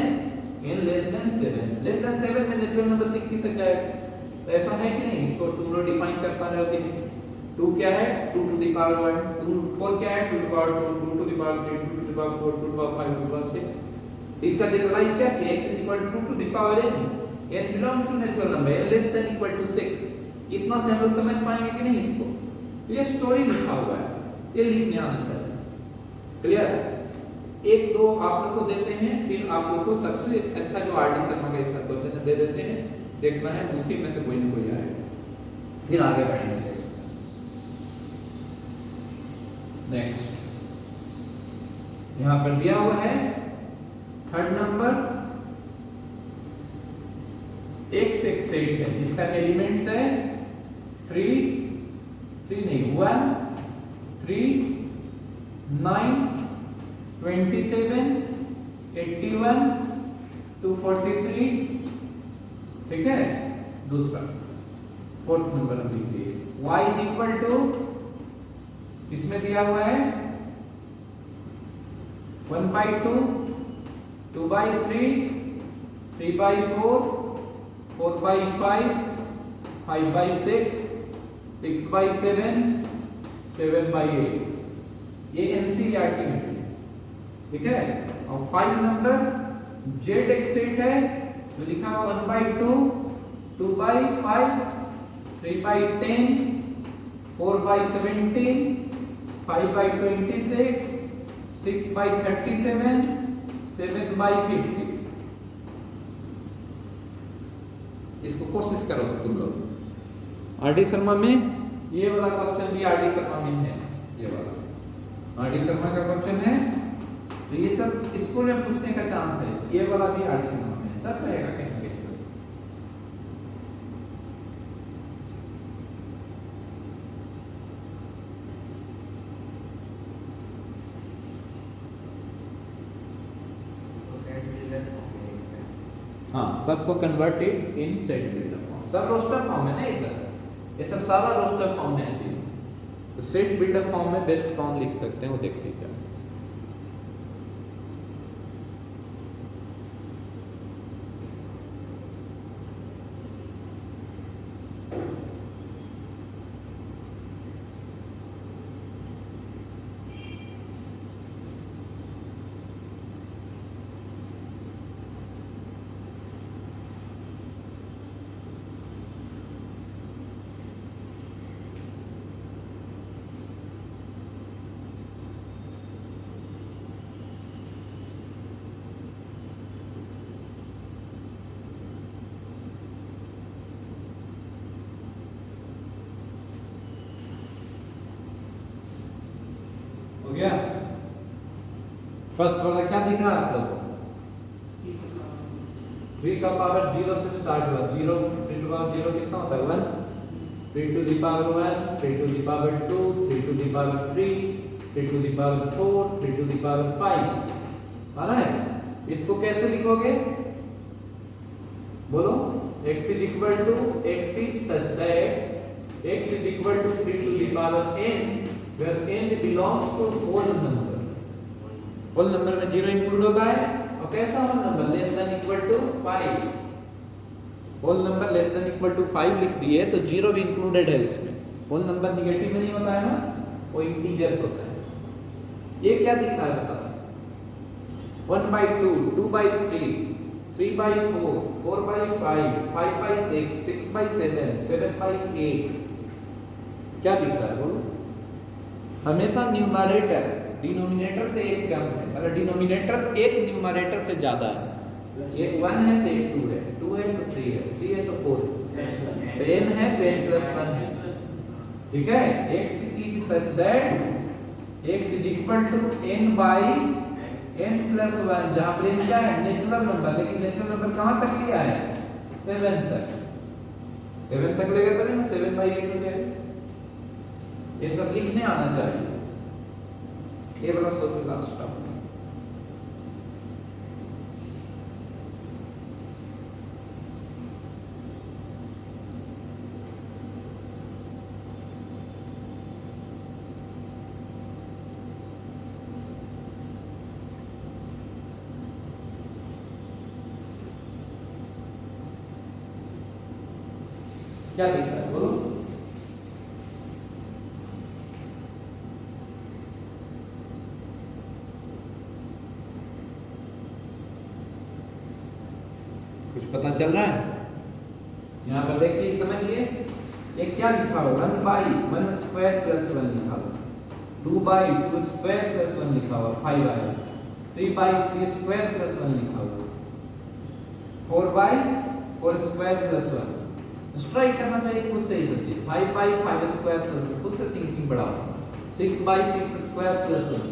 S1: n less then 7 में नेचुरल नंबर 6 ही तक जाएगा। तो ऐसा है कि नहीं? इसको 2 लो डिफाइन कर पा रहे हो कि नहीं? 2 क्या है? 2 टू द पावर 1, 2 4 क्या है? 2 to the power 2, 2 to the power 3, 2 to the power 4, 2 to the power 5, 2 to the power 6। इसका जनरलाइज क्या है? x is equal to 2 to the power n belongs to natural number n less than equal to 6। इतना से हम लोग समझ पाएंगे कि नहीं इसको? तो ये स्टोरी लिखा हुआ है, ये लिखने आना चाहिए। क्लियर? 1 2 आप लोग को देते हैं, फिर आप लोग को सबसे अच्छा जो आरडी शर्मा का इसका क्वेश्चन दे देते हैं, देखना है उसी में से कोई ना कोई आएगा, फिर आगे बढ़ेंगे। नेक्स्ट यहां पर दिया हुआ है थर्ड नंबर x एक सेट है, इसका एलिमेंट्स है 3 नहीं 1 3 9 27 81 243। ठीक है? दूसरा फोर्थ नंबर हम लिख दिए y इज इक्वल टू, इसमें दिया हुआ है 1/2 2/3 3/4 4/5 5/6 6/7 7/8। ये एनसीईआरटी में है, ठीक है। और 5 नंबर जेड एक सेट है जो लिखा हुआ 1/2 2/5 3/10 4/17 5/26 6/37 7/50। इसको कोशिश करो तुम लोग। आरडी शर्मा में ये वाला क्वेश्चन भी आरडी शर्मा में है, ये वाला आरडी शर्मा का क्वेश्चन है, तो ये सब स्कूल में पूछने का चांस है। ये वाला भी आरडी शर्मा में है, सब रहेगा कहीं ना कहीं। हाँ, सबको converted in set builder form. सब रोस्टर फॉर्म है ना ये सब सारा रोस्टर फॉर्म में है। तो सेट बिल्डर फॉर्म में बेस्ट कौन लिख सकते हैं वो देख लीजिए। फर्स्ट वाला क्या दिख रहा है आप लोगों को? 3 का पावर 0 से स्टार्ट हुआ, 0 3 टू पावर 0 कितना होता है 1, 3 to the power 1, 3 to the power 2, 3 to the power 3, 3 to the power 4, 3 to the power 5। आ रहा है? इसको कैसे लिखोगे बोलो? x is equal to x is such that x is equal to 3 to the power n where n belongs to whole number। Whole number में 0 इंक्लूड होता है, और कैसा whole number? Less than equal to 5। Whole number less than equal to 5 लिख दिए तो 0 भी इंक्लूडेड है इसमें। होल नंबर नेगेटिव में नहीं होता है ना, वो इंटीजर्स होता है। ये क्या दिख रहा है बताओ? 1/2, 2/3, 3/4, 4/5, 5/6, 6/7, 7/8। क्या दिख रहा है बोलो? हमेशा न्यूमरेटर डिनोमिनेटर से एक कम है, मतलब डिनोमिनेटर एक न्यूमरेटर से ज्यादा है। एक 1 है तो एक 2 है, 2 है तो 3 है, 3 है तो 4 है, तो n है तो n + 1 है। ठीक है? x is such that x is equal to n by n + 1, जहां पर n क्या है? नेचुरल नंबर, लेकिन नेचुरल नंबर कहां तक लिया है? 7 तक। 7 तक लेगा तो ना 7/8 हो जाएगा। ये सब लिखने आना चाहिए। ये वाला सोचो लास्ट स्टॉप। क्या दिख रहा है बोलो? कुछ पता चल रहा है? यहाँ पर देखिए, समझिए। एक क्या लिखा हुआ? 1/1² + 1 लिखा हुआ, 2/2² + 1 लिखा हुआ, 5 आया, 3/3² + 1 लिखा हुआ, 4/4² + 1। स्ट्राइक करना चाहिए खुद से ही सब चीज। 5/5² + 1, खुद से थिंकिंग बढ़ाओ। 6/6² + 1,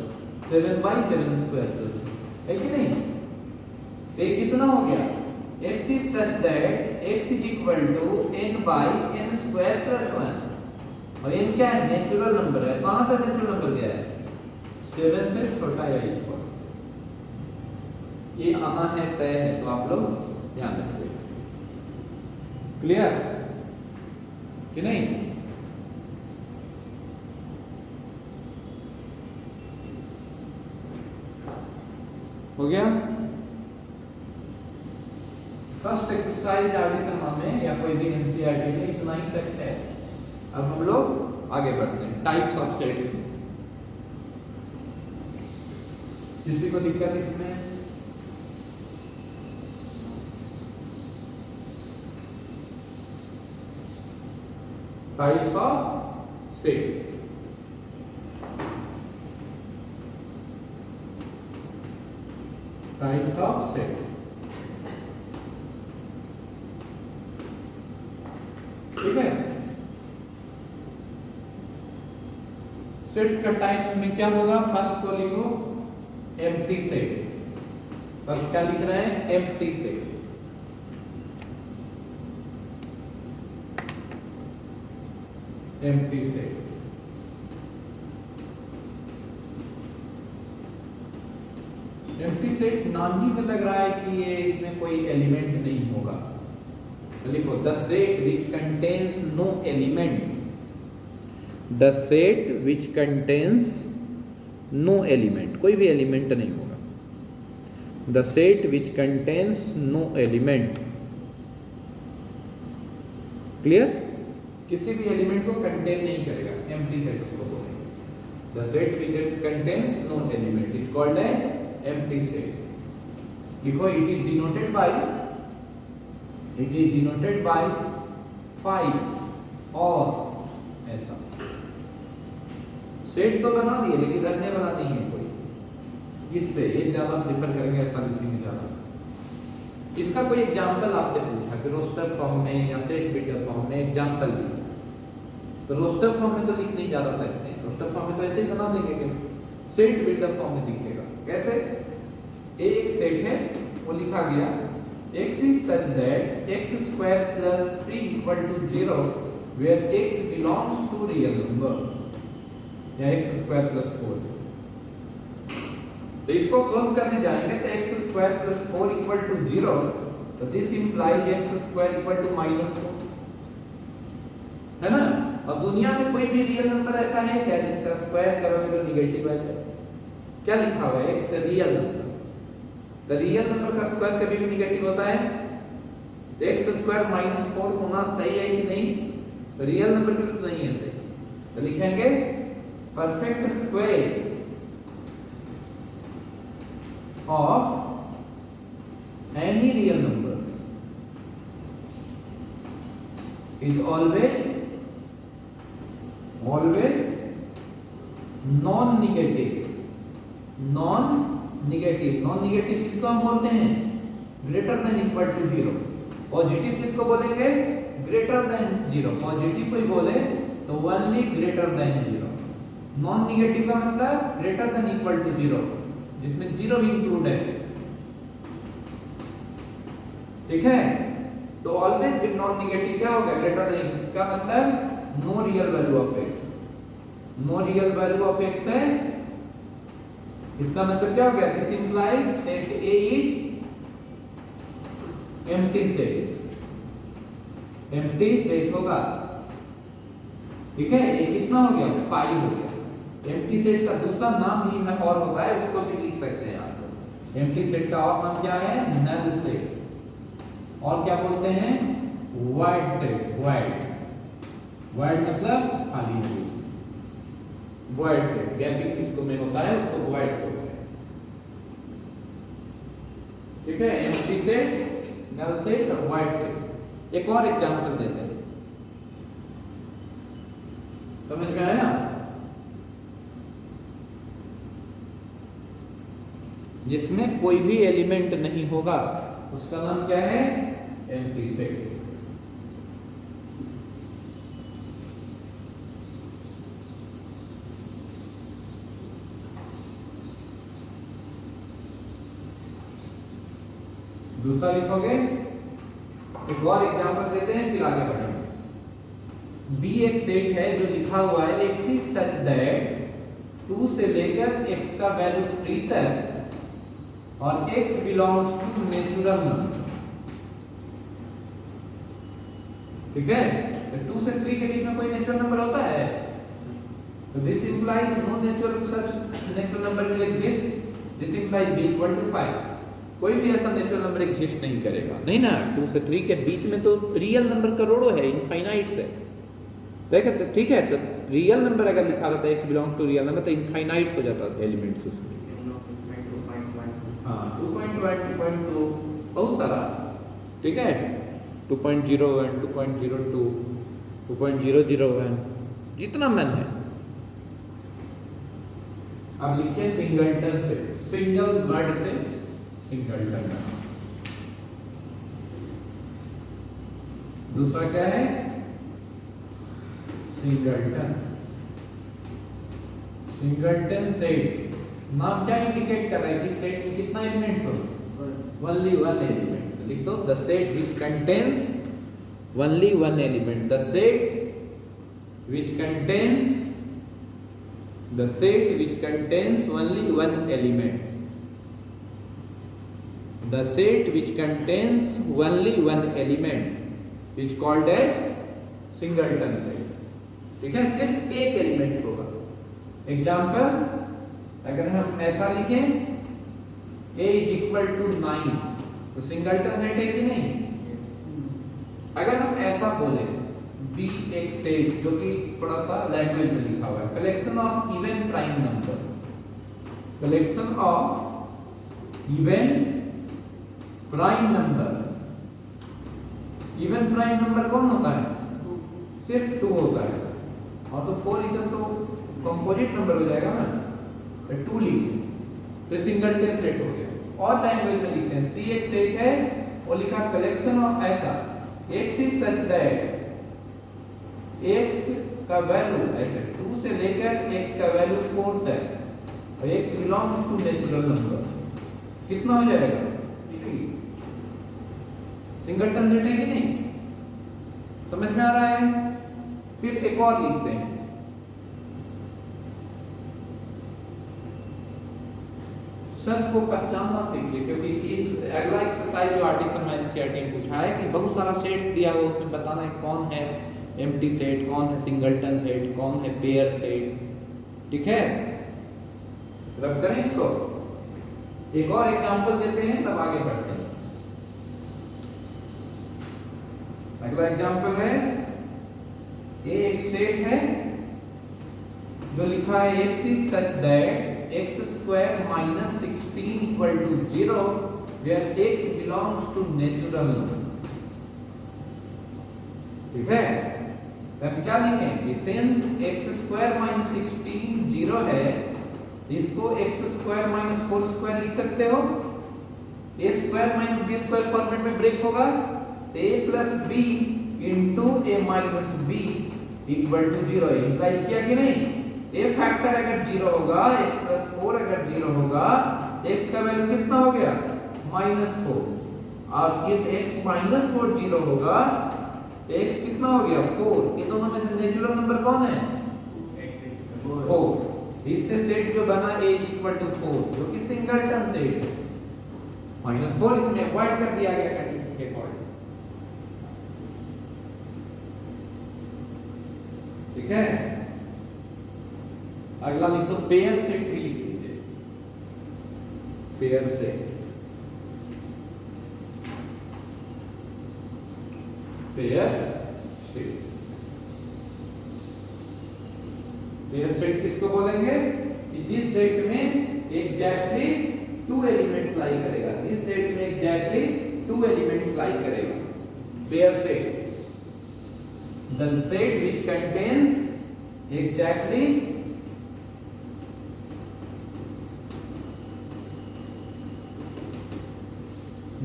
S1: 7/7² + 1, है कि नहीं? ये कितना हो गया? x is such that x is equal to n by n square plus 1, और n क्या है? नेचुरल नंबर है। कहां का नेचुरल नंबर गया है? 7 से छोटा या इक्वल। ये आना है, तय है, तो आप लोग ध्यान रखिए। क्लियर कि नहीं? हो गया? फर्स्ट एक्सरसाइज आरडीएसएम में या कोई भी एनसीईआरटी में इतना ही तक है। अब हम लोग आगे बढ़ते हैं टाइप्स ऑफ सेट्स। किसी को दिक्कत इसमें? Types of set. Types of set, ठीक है? सेट्स का टाइप्स में क्या होगा? फर्स्ट को लिखो एम्प्टी सेट। फर्स्ट क्या लिख रहे हैं? Empty set. Empty set. Empty set नाम ही से लग रहा है कि ये इसमें कोई एलिमेंट नहीं होगा। तो लिखो the set which contains no element. The set which contains no element, कोई भी एलिमेंट नहीं होगा। The set which contains no element. Clear? किसी भी एलिमेंट को कंटेन नहीं करेगा, एम्प्टी सेट उसको बोलेंगे। The set which contains no element is called a empty set. लिखो इट इज डिनोटेड बाय 5 और ऐसा। सेट तो बना दिए लेकिन रखने वाला नहीं है कोई। इससे ये ज्यादा प्रेफर करेंगे, ऐसा लिखने ज्यादा। इसका कोई एग्जाम्पल आपसे पूछा कि रोस्टर फॉर्म में या सेट बिल्डर फॉर्म में एग्जाम्पल लिखो, तो रोस्टर फॉर्म में तो लिख नहीं ज्यादा सकते हैं। रोस्टर फॉर्म में तो ऐसे ही बना देंगे कि सेट बिल्डर फॉर्म में दिखेगा। कैसे? ए एक सेट है, वो लिखा गया x is such that x square plus 3 equal to 0 where x belongs to real number या x square plus 4। तो इसको सोल्व करने जाएंगे तो x square plus 4 equal to 0, तो this implies x square equal to -4, है ना। और दुनिया में कोई भी रियल नंबर ऐसा है क्या जिसका स्क्वायर करोगे तो नेगेटिव आ जाए? क्या लिखा हुआ है? x real number. तो रियल नंबर का स्क्वायर कभी भी नेगेटिव होता है, तो x स्क्वायर -4 होना सही है कि नहीं? तो रियल नंबर के लिए तो नहीं है सही, तो लिखेंगे perfect square of any real number is always non negative. Non negative किसको हम बोलते हैं? Greater than equal to 0। Positive किसको बोलेंगे? Greater than 0। पॉजिटिव कोई बोले तो only greater than 0। Non negative का मतलब ग्रेटर देन इक्वल टू 0, जिसमें 0 भी इंक्लूड है, ठीक है। तो ऑलवेज नॉन नेगेटिव क्या होगा? ग्रेटर देन का मतलब no real value of x। No real value of x है, इसका मतलब क्या हो गया? This implies set A is empty set. Empty set होगा, ठीक है। ये कितना हो गया? 5 हो गया। एम्प्टी सेट का दूसरा नाम भी है और होता है, उसको भी लिख सकते हैं आप। एम्प्टी सेट का और नाम क्या है? Null set. और क्या बोलते हैं? Void set. वॉइड मतलब खाली नहीं। वॉइड सेट गैपिंग किसको में होता है, उसको वॉइड बोलते हैं, ठीक है। एम्प्टी सेट, नल सेट और वॉइड सेट। एक और एग्जांपल देते हैं, समझ में आया? जिसमें कोई भी एलिमेंट नहीं होगा उसका नाम क्या है? Empty set. दूसरा लिखोगे, एक और एग्जांपल देते हैं फिर आगे बढ़ेंगे। बी एक सेट है जो लिखा हुआ है x is such that 2 से लेकर x का वैल्यू 3 तक और x belongs to natural number, ठीक है। तो 2 से 3 के बीच में कोई नेचुरल नंबर होता है? तो this implies no natural number will exist. This implies b equal to 5। कोई भी ऐसा नेचुरल नंबर एग्जिस्ट नहीं करेगा, नहीं ना। 2 से 3 के बीच में तो रियल नंबर करोड़ों है, इनफाइनाइट है, देखो ठीक है। तो रियल नंबर अगर लिखा रहता है x belongs to real number तो इनफाइनाइट हो जाता है एलिमेंट्स उसमें। हाँ 2.1 2.2 बहुत सारा, ठीक है। 2.01 2.02 2.001 जितना मन है। अब लिखिए सिंगलटन से, सिंगल वर्ड से सिंगलटन। दूसरा क्या है? सिंगलटन। सिंगलटन सेट नाम क्या इंडिकेट कर रहा है कि सेट में कितना एलिमेंट हो? Only one element. लिख दो the set which contains only one element. The set which contains only one element. The set which contains only one element is called as singleton set, ठीक है। सिर्फ एक एलिमेंट होगा। एग्जाम्पल अगर हम ऐसा लिखें a is equal to 9 तो सिंगलटन सेट है कि नहीं? अगर हम ऐसा बोले b एक सेट जो कि थोड़ा सा लैंग्वेज में लिखा हुआ है, collection of even prime number. Collection of even prime number. Even prime number कौन होता है? सिर्फ 2 होता है, और तो 4 इज तो कंपोजिट नंबर हो जाएगा ना, तो 2 लिखिए तो सिंगलटन सेट हो गया। और लैंग्वेज में लिखते हैं सी एक सेट है, वो लिखा कलेक्शन ऑफ ऐसा x is such that x का वैल्यू ऐसे 2 से लेकर x का वैल्यू 4 तक और x belongs to natural number. कितना हो जाएगा? सिंगलटन सेट है कि नहीं? समझ में आ रहा है? फिर एक और लिखते हैं, शब्द को पहचानना सीखिए, क्योंकि इस अगला एक्सरसाइज जो आर्टिसन में एनसीईआरटी ने पूछा है कि बहुत सारा सेट्स दिया हो, उसमें बताना है कौन है एम्प्टी सेट, कौन है सिंगलटन सेट, कौन है पेयर सेट। ठीक है, रब करें इसको। एक और एग्जांपल देते हैं तब आगे बढ़ते हैं। अगला एग्जांपल है, ये एक सेट है जो लिखा है x is such that x square minus 16 equal to 0 where x belongs to natural number। ठीक है, तो हम क्या लिखें? सिंस x स्क्वायर माइनस 16 0 है, इसको x स्क्वायर माइनस 4 स्क्वायर लिख सकते हो। a square minus b square format में ब्रेक होगा, a plus b into a minus b equal to 0। Implies किया कि नहीं? a फैक्टर अगर 0 होगा, x प्लस 4 अगर 0 होगा, x का वैल्यू कितना हो गया? -4। और if x माइनस 4 0 होगा, x कितना हो गया? 4। ये दोनों में से नेचुरल नंबर कौन है? 4। इससे सेट जो बना a इक्वल टू 4, जो कि सिंगलटन सेट है। -4 इसमें अवॉइड कर दिया गया कंडीशन के अकॉर्डिंग। ठीक है, अगला लिख दो पेयर सेट भी लिख दीजिए। Pair set, pair set, pair set किसको बोलेंगे? कि जिस सेट में एग्जैक्टली 2 एलिमेंट्स लाई करेगा, जिस सेट में एग्जैक्टली 2 एलिमेंट्स लाई करेगा। Pair set, the set which contains exactly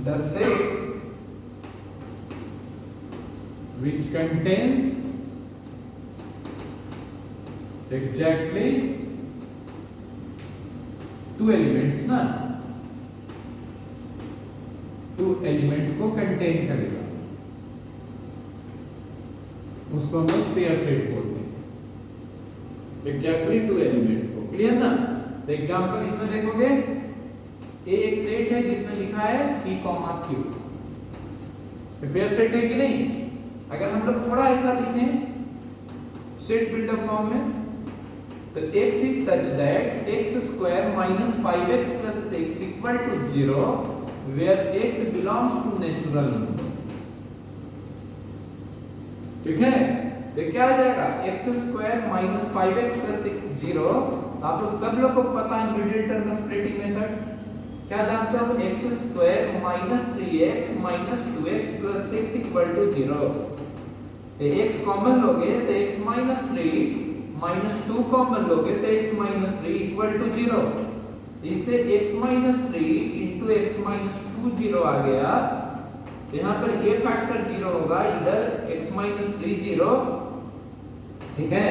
S1: the set which contains exactly 2 elements ना, 2 एलिमेंट्स को कंटेन करेगा, उसको हम पेयर सेट बोलते हैं। एग्जैक्टली 2 एलिमेंट्स को। क्लियर ना? तो एग्जांपल इसमें देखोगे, ए एक सेट है जिसमें लिखा है p, q। तो पेयर सेट है कि नहीं? अगर हम लोग थोड़ा ऐसा लिखें सेट बिल्डअप फॉर्म में, तो x is such that x square minus 5x plus 6 equal to 0 where x belongs to natural number। ठीक है, तो क्या आ जाएगा? x square minus 5x plus 6 0। आप लोग सब लोग को पता है मिडिल टर्म स्प्लिटिंग मेथड, क्या जानते हो? x square minus 3x minus 2x plus 6 equal to 0। तो x कॉमन लोगे तो x माइनस 3 माइनस 2 कॉमन लोगे तो x माइनस 3 इक्वल टू 0। इससे x minus 3 into x minus 2 0 आ गया। यहाँ पर ये फैक्टर 0 होगा, इधर x माइनस 3 0। ठीक है,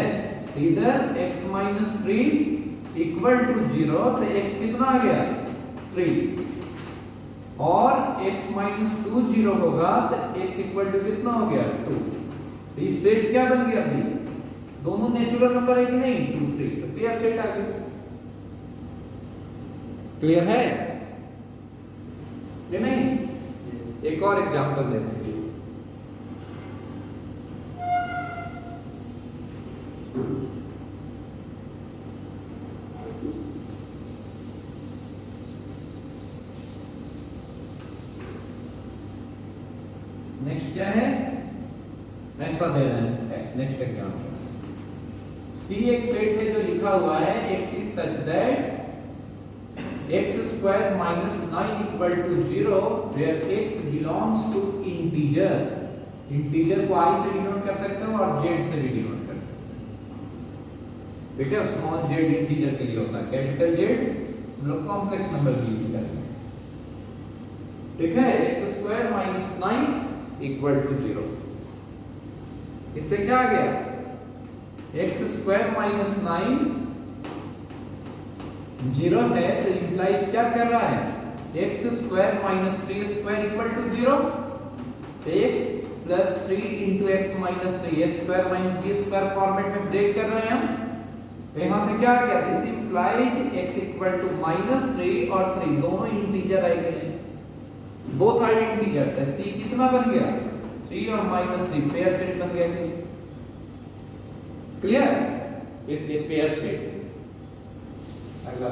S1: इधर x माइनस 3 इक्वल टू 0, तो x कितना आ गया? 3। और x माइनस 2 0 होगा तो x इक्वल टू कितना हो गया? 2। इस सेट क्या बन गया? अभी दोनों नेचुरल नंबर है कि नहीं? 2 3, तो पेयर सेट आ गया। क्लियर है ये नहीं? एक और एग्जांपल देते हैं। नेक्स्ट क्या है? ऐसा दे रहे हैं नेक्स्ट एग्जांपल। सी एक सेट है जो लिखा हुआ है x is such that x square minus 9 equal to 0 where x belongs to integer। Integer को i से डिनोट कर सकते हो और z से भी डिनोट कर सकते हो। ठीक है, स्मॉल z इंटीजर के लिए होता है, कैपिटल Z हम लोग कॉम्प्लेक्स नंबर के लिए करेंगे। ठीक है, x square minus 9 equal to 0। इससे क्या आ गया? x स्क्वायर माइनस 9 0 है, तो इंप्लाइज क्या कर रहा है? x square minus 3 square equal to 0, x plus 3 into x minus 3 a square minus b square format में ब्रेक कर रहे हैं हम। तो यहाँ से क्या आ गया, this implies x equal to minus 3 और 3 दोनों इंटीजर आ गए, बोथ आर इंटीजर। तो c कितना बन गया, 3 और माइनस 3 पेयर सेट बन गया। क्लियर, इसलिए पेयर सेट। अगला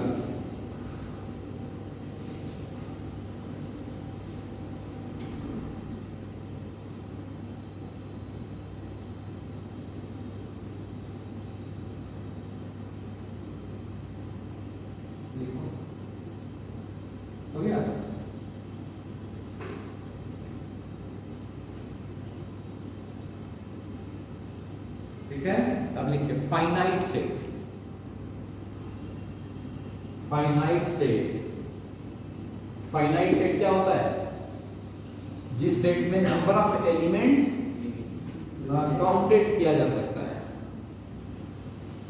S1: हो गया। ठीक है, अब लिखिए finite set. Finite set, finite set क्या होता है, जिस सेट में नंबर ऑफ एलिमेंट्स काउंटेड किया जा सकता है।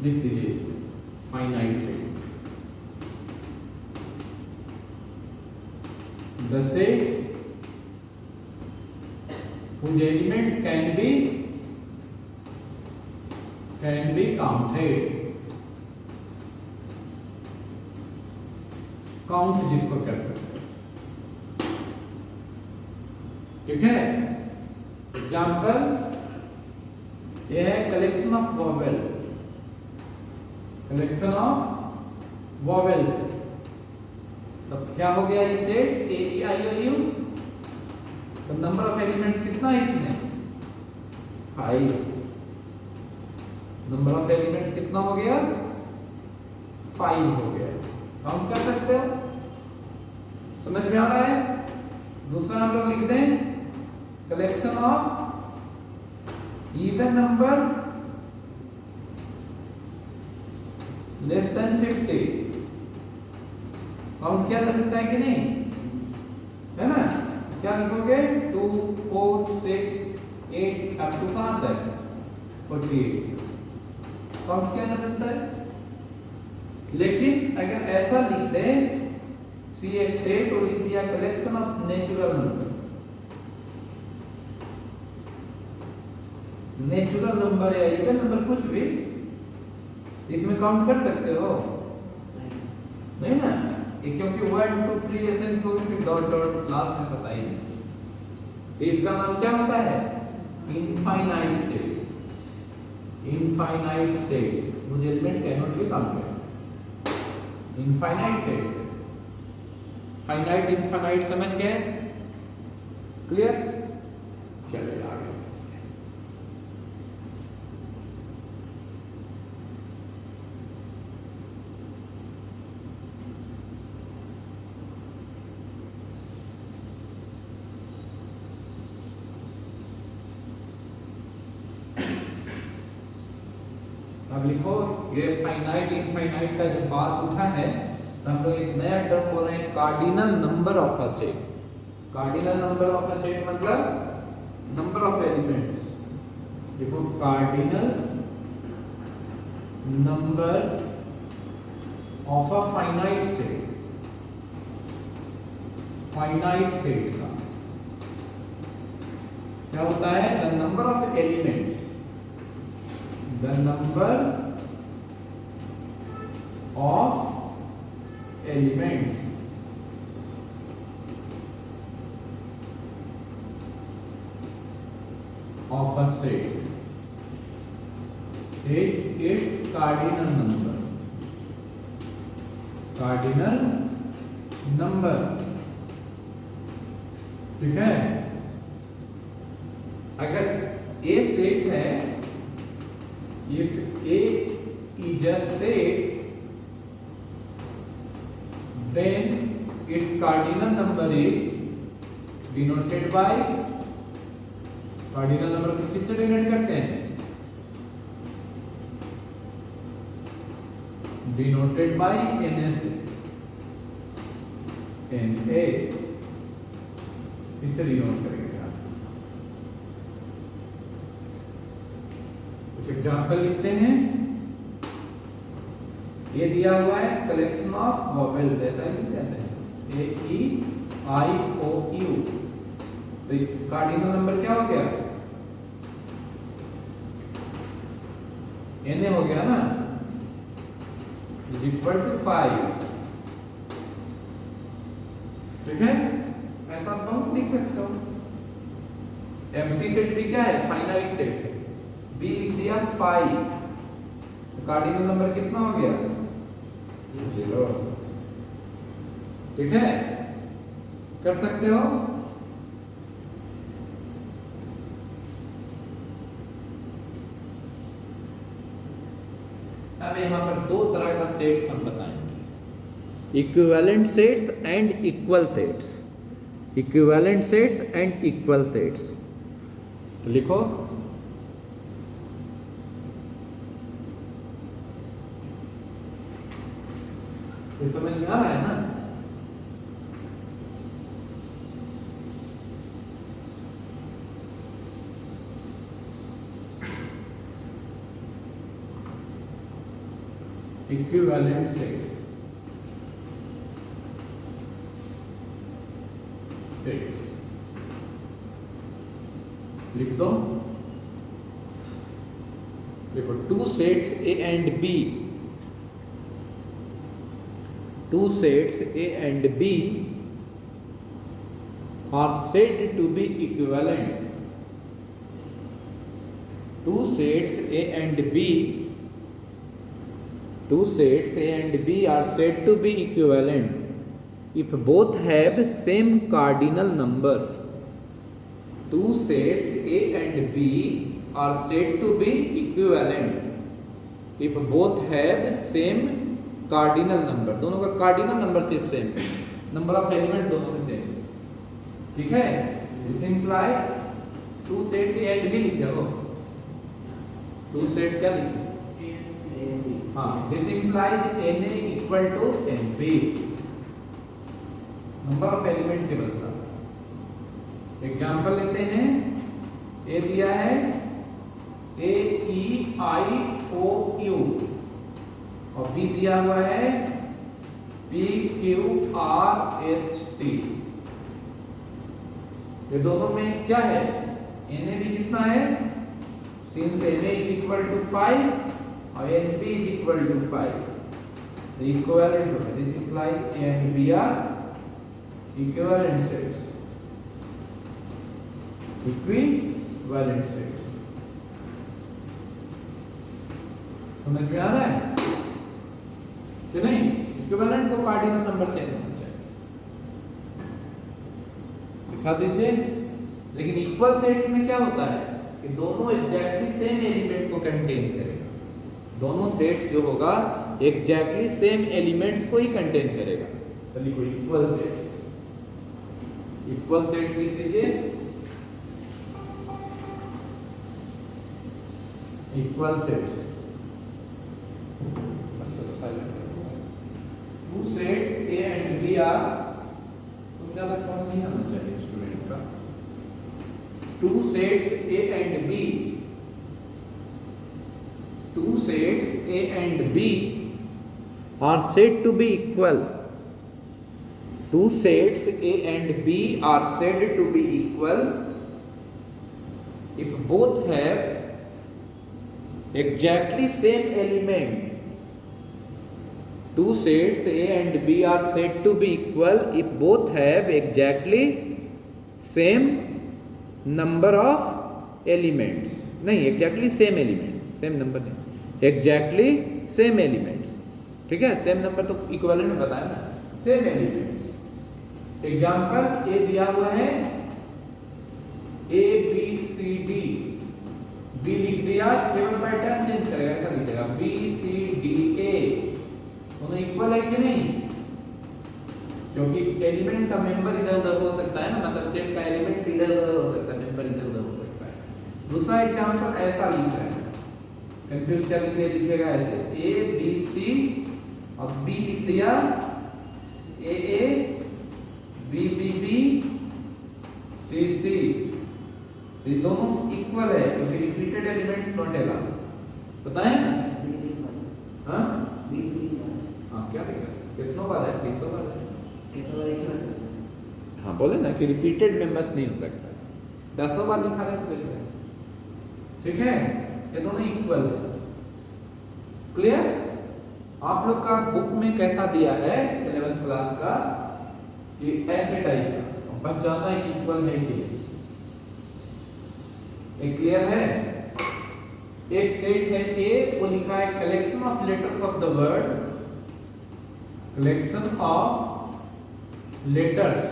S1: लिख दीजिए इसमें finite set. The set whose elements can be counted, count जिसको कर सकते हैं। ठीक है, एग्जाम्पल ये है collection of vowel, collection of vowel. तो क्या हो गया ये set, A E I O U. तो नंबर ऑफ एलिमेंट्स कितना है इसमें, 5। नंबर ऑफ एलिमेंट्स कितना हो गया, 5 हो गया। काउंट कर सकते हो, समझ में आ रहा है। दूसरा हम लोग लिखते हैं collection of even number less then 50। Count किया जा सकता है कि नहीं, है ना। क्या लिखोगे, 2 4 6 8 अप टू कहां तक, 48। काउंट किया जा सकता है। लेकिन अगर ऐसा लिख दे सी एक सेट और लिख दिया collection of natural number, natural number या इवन नंबर कुछ भी, इसमें काउंट कर सकते हो नहीं ना, ये क्योंकि 1 2 3 ऐसे लिखोगे फिर डॉट डॉट लास्ट में पता ही नहीं। तो इसका नाम क्या होता है, इनफाइनाइट सेट। इनफाइनाइट सेट मुझे element can not be counted. Infinite set से फाइनाइट इनफाइनाइट समझ गए, क्लियर। चलिए आगे। अब लिखो, ये फाइनाइट इनफाइनाइट का जो बात उठा है तो हम लोग एक नया टर्म बोल रहे हैं, cardinal number of a set. Cardinal number of a set मतलब नंबर ऑफ एलिमेंट्स। देखो cardinal number of a finite set, finite set का क्या होता है, the number of elements, the number of elements of a set is its cardinal number, cardinal number। ठीक है, अगर A सेट है, if A is a set, then its cardinal number is denoted by, cardinal number को किससे डिनोट करते हैं, denoted by NS, NA इससे डिनोट करेंगे। एग्जाम्पल लिखते हैं, ये दिया हुआ है कलेक्शन ऑफ वॉवेल्स, ऐसा ही लिख देते हैं AEIOU, तो कार्डिनल नंबर क्या हो गया? Na हो गया ना, इक्वल टू 5। ठीक है, ऐसा बहुत लिख सकता हूं। एम्प्टी सेट भी क्या है? फाइनाइट सेट है। बी लिख दिया 5, तो कार्डिनल नंबर कितना हो गया? 0। ठीक है, कर सकते हो। अब यहां पर दो तरह का सेट्स हम बताएंगे, equivalent sets and equal sets. Equivalent sets and equal sets, तो लिखो ये समझ में आ रहा है ना? इक्विवेलेंट सेट्स, लिख दो। देखो, two sets A and B, two sets A and B are said to be equivalent. Two sets A and B are said to be equivalent if both have same cardinal number. Two sets A and B are said to be equivalent if both have same cardinal number. दोनों का कार्डिनल नंबर सिर्फ सेम, नंबर ऑफ एलिमेंट दोनों में सेम। ठीक है, this imply two sets A and B लिखे हो। टू सेट्स क्या लिखे? हाँ, दिस इंप्लाइज Na इक्वल टू Nb, नंबर ऑफ एलिमेंट के बदला। एग्जांपल लेते हैं, ए दिया है AEIOU और बी दिया हुआ है PQRST। ये दोनों में क्या है? Na भी कितना है? Since Na is equal to 5 और Nb is equal to 5, the equivalent of this implies A and B are equivalent sets। equivalent sets, समझ में आ रहा है कि नहीं? इक्विवेलेंट को कार्डिनल नंबर सेम होना चाहिए, दिखा दीजिए। लेकिन इक्वल सेट्स में क्या होता है कि दोनों एग्जैक्टली सेम एलिमेंट को कंटेन करेगा। दोनों सेट्स जो होगा एग्जैक्टली सेम एलिमेंट्स को ही कंटेन करेगा, तो लिखो इक्वल सेट्स। इक्वल सेट्स लिख दीजिए, equal sets. Two sets A and B are, तो ज्यादा कम नहीं होना चाहिए स्टूडेंट का। Two sets A and B, two sets A and B are said to be equal. Two sets A and B are said to be equal if both have exactly same element. Two sets A and B are said to be equal if both have exactly same number of elements. नहीं, exactly same element, same number नहीं, exactly same elements। ठीक है, same number तो equivalent में बताया ना, same elements। एग्जाम्पल ए दिया हुआ है ABCD, बी लिख दिया, केवल पैटर्न चेंज करेगा, ऐसा लिखेगा BCDA। दोनों इक्वल है कि नहीं? क्योंकि एलिमेंट का मेंबर इधर उधर हो सकता है ना, मतलब सेट का एलिमेंट इधर उधर हो सकता है, मेंबर इधर उधर हो सकता है। दूसरा एग्जांपल ऐसा लिख रहा है, कंफ्यूज क्या लिखेगा ऐसे ABC और B लिख दिया AA BBB CC। ये दोनों इक्वल है क्योंकि रिपीटेड एलिमेंट्स नॉट अलाउड, पता है ना? हाँ, क्या देगा? कितनों बार है? 20 बार है। हाँ बोले ना कि रिपीटेड मेंबर्स नहीं हो सकता, 10 बार लिखा है तो ठीक है, ये दोनों इक्वल है। क्लियर? आप लोग का बुक में कैसा दिया है 11th क्लास का, ये ऐसे टाइप का, बस जाना है इक्वल है कि ये क्लियर है। एक सेट है ए, वो लिखा है collection of letters of the word, collection of letters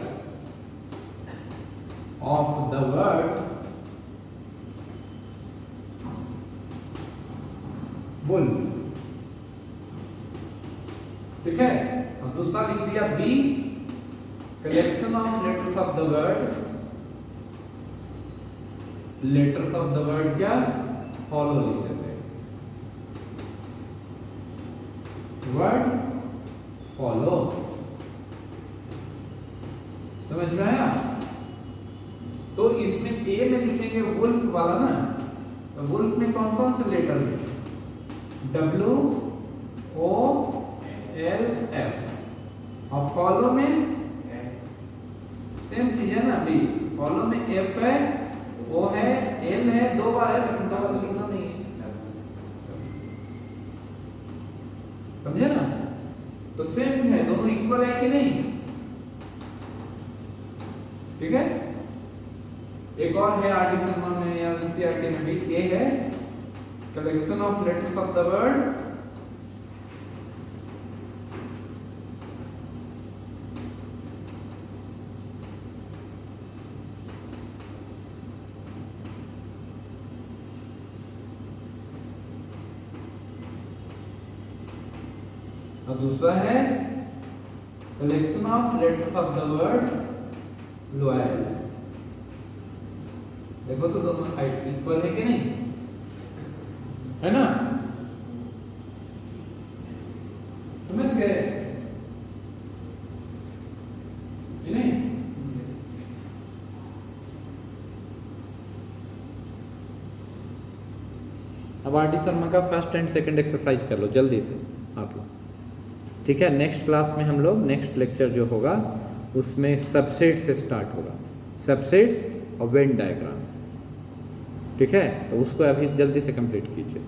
S1: of the word wolf, ठीक है। और दूसरा लिख दिया B, collection of letters of the word, letters of the word क्या, फॉलो लिख देते हैं, वर्ड फॉलो। समझ में आया? तो इसमें ए में लिखेंगे वुल्फ वाला ना, तो वुल्फ में कौन कौन से लेटर है, W O L F, और फॉलो में सेम चीज है ना, बी, फॉलो में F है, O है, L है, 2 बार है लेकिन 2 बार लिखना नहीं है, समझे ना? तो सेम है, दोनों इक्वल है कि नहीं? ठीक है। एक और है आरडी शर्मा में या एनसीईआरटी में भी, ये है collection of letters of the word और दूसरा है collection of letters of the word loyal. देखो तो दोनों हाइट इक्वल है कि नहीं, है ना? समझ गए नहीं? अब आरडी शर्मा का फर्स्ट एंड सेकंड एक्सरसाइज कर लो जल्दी से आप लोग, ठीक है। नेक्स्ट क्लास में हम लोग, नेक्स्ट लेक्चर जो होगा उसमें सबसेट से स्टार्ट होगा, सबसेट्स और वेन डायग्राम, ठीक है। तो उसको अभी जल्दी से कंप्लीट कीजिए।